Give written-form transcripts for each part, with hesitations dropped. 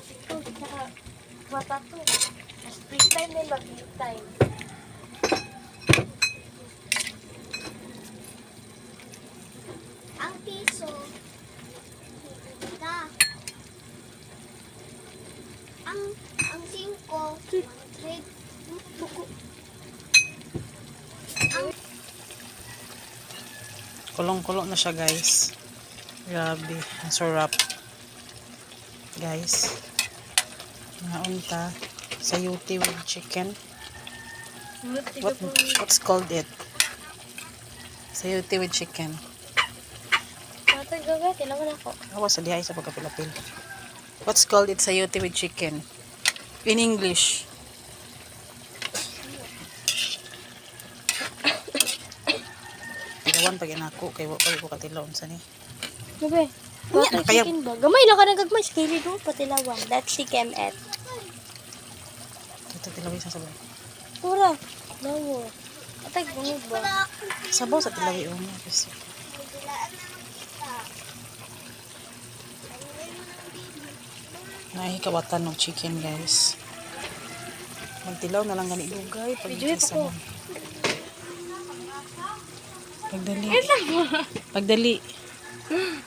Ito, tsaka mata to. Split time din, mag-eat time. Ang piso, na. Ang 5, 100. Kulong-kulong na siya, guys. Grabe, ang sarap. Guys, mga unta sayuti with chicken. What's called it? Sayuti with chicken. Matag gaga, kailangan ako. Awas sa dihay sa pagkapilapil. What's called it? Sayuti with chicken. In English. Tilawan pag inako kay wa pa ko katilaon sa ni. Gabi. Nya, kaya- Chicken ba? Gamay lang ka nagagmay. Skili do, patilawan. That's chicken et. Ito tilawi sa sabaw. Pura. No. Atay, bungod ba? Sabaw sa tilawi una kasi. Nahikawatan ng chicken, guys. Magtilaw na lang gani dugay pag Video ito ko. Pagdali. Pagdali.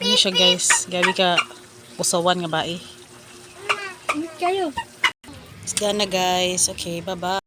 Ano siya, guys? Gabi ka usawan nga ba eh. Kayo. It's done na, guys. Okay, bye-bye.